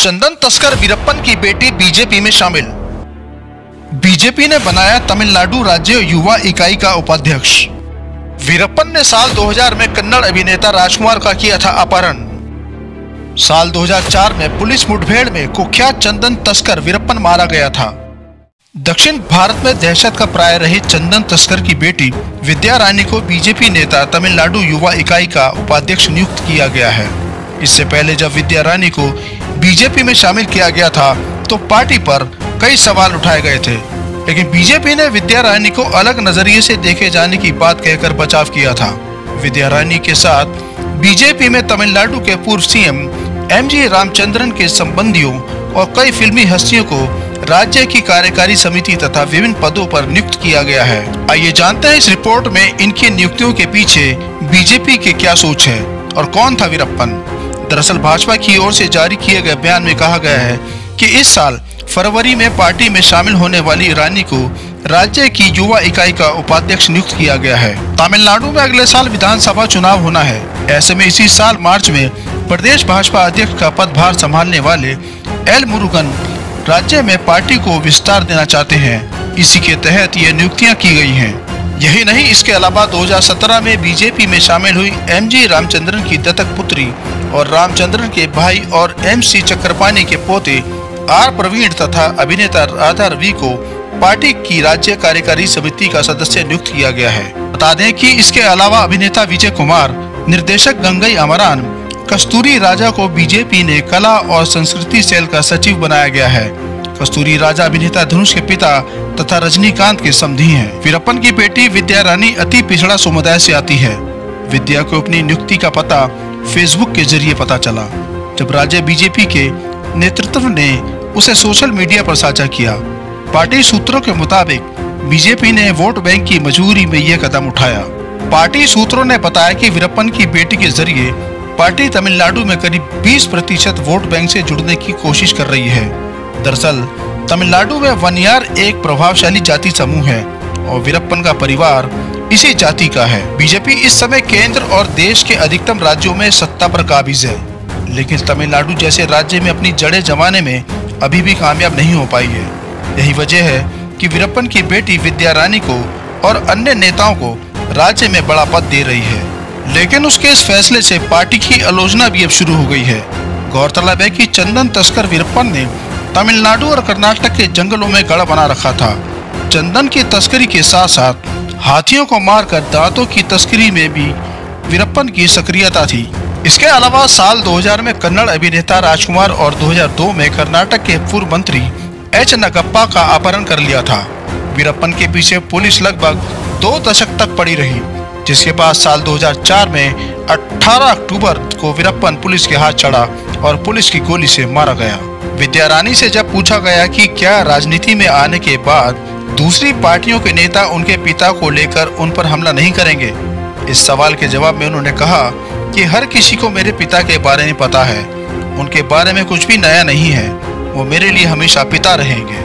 चंदन तस्कर वीरप्पन की बेटी बीजेपी में शामिल। बीजेपी ने बनाया तमिलनाडु राज्य युवा इकाई का उपाध्यक्ष। वीरप्पन ने साल 2000 में कन्नड़ अभिनेता राजकुमार का किया था अपहरण। साल 2004 में पुलिस मुठभेड़ में कुख्यात चंदन तस्कर वीरप्पन मारा गया था। दक्षिण भारत में दहशत का प्राय रही चंदन तस्कर की बेटी विद्या रानी को बीजेपी नेता तमिलनाडु युवा इकाई का उपाध्यक्ष नियुक्त किया गया है। इससे पहले जब विद्या रानी को बीजेपी में शामिल किया गया था तो पार्टी पर कई सवाल उठाए गए थे, लेकिन बीजेपी ने विद्या रानी को अलग नजरिए से देखे जाने की बात कहकर बचाव किया था। विद्या रानी के साथ बीजेपी में तमिलनाडु के पूर्व सीएम एमजी रामचंद्रन के संबंधियों और कई फिल्मी हस्तियों को राज्य की कार्यकारी समिति तथा विभिन्न पदों पर नियुक्त किया गया है। आइए जानते हैं इस रिपोर्ट में इनकी नियुक्तियों के पीछे बीजेपी के क्या सोच है और कौन था वीरप्पन। दरअसल भाजपा की ओर से जारी किए गए बयान में कहा गया है कि इस साल फरवरी में पार्टी में शामिल होने वाली रानी को राज्य की युवा इकाई का उपाध्यक्ष नियुक्त किया गया है। तमिलनाडु में अगले साल विधानसभा चुनाव होना है। ऐसे में इसी साल मार्च में प्रदेश भाजपा अध्यक्ष का पदभार संभालने वाले एल मुरुगन राज्य में पार्टी को विस्तार देना चाहते हैं। इसी के तहत ये नियुक्तियां की गई हैं। यही नहीं, इसके अलावा 2017 में बीजेपी में शामिल हुई एमजी रामचंद्रन की दत्तक पुत्री और रामचंद्रन के भाई और एमसी चक्रपाणी के पोते आर प्रवीण तथा अभिनेता राधा रवि को पार्टी की राज्य कार्यकारी समिति का सदस्य नियुक्त किया गया है। बता दें कि इसके अलावा अभिनेता विजय कुमार, निर्देशक गंगई अमरान, कस्तूरी राजा को बीजेपी ने कला और संस्कृति सेल का सचिव बनाया गया है। कस्तूरी राजा अभिनेता धनुष के पिता तथा रजनीकांत के समधी हैं। वीरप्पन की बेटी विद्या रानी अति पिछड़ा समुदाय से आती है। विद्या को अपनी नियुक्ति का पता फेसबुक के जरिए पता चला, जब राज्य बीजेपी के नेतृत्व ने उसे सोशल मीडिया पर साझा किया। पार्टी सूत्रों के मुताबिक बीजेपी ने वोट बैंक की मजबूरी में यह कदम उठाया। पार्टी सूत्रों ने बताया कि वीरप्पन की बेटी के जरिए पार्टी तमिलनाडु में करीब 20% वोट बैंक से जुड़ने की कोशिश कर रही है। दरअसल तमिलनाडु में वनियार एक प्रभावशाली जाति समूह है और वीरप्पन का परिवार इसी जाति का है। बीजेपी इस समय केंद्र और देश के अधिकतम राज्यों में सत्ता पर काबिज है, लेकिन तमिलनाडु जैसे राज्य में अपनी जड़ें जमाने में अभी भी कामयाब नहीं हो पाई है। यही वजह है कि वीरप्पन की बेटी विद्या रानी को और अन्य नेताओं को राज्य में बड़ा पद दे रही है, लेकिन उसके इस फैसले से पार्टी की आलोचना भी अब शुरू हो गई है। गौरतलब है कि चंदन तस्कर वीरप्पन ने तमिलनाडु और कर्नाटक के जंगलों में गढ़ बना रखा था। चंदन की तस्करी के साथ साथ हाथियों को मारकर दांतों की तस्करी में भी वीरप्पन की सक्रियता थी। इसके अलावा साल 2000 में कन्नड़ अभिनेता राजकुमार और 2002 में कर्नाटक के पूर्व मंत्री एच नगप्पा का अपहरण कर लिया था। वीरप्पन के पीछे पुलिस लगभग 2 दशक तक पड़ी रही, जिसके बाद साल 2004 में 18 अक्टूबर को वीरप्पन पुलिस के हाथ चढ़ा और पुलिस की गोली से मारा गया। विद्या रानी से जब पूछा गया कि क्या राजनीति में आने के बाद दूसरी पार्टियों के नेता उनके पिता को लेकर उन पर हमला नहीं करेंगे, इस सवाल के जवाब में उन्होंने कहा कि हर किसी को मेरे पिता के बारे में पता है, उनके बारे में कुछ भी नया नहीं है, वो मेरे लिए हमेशा पिता रहेंगे।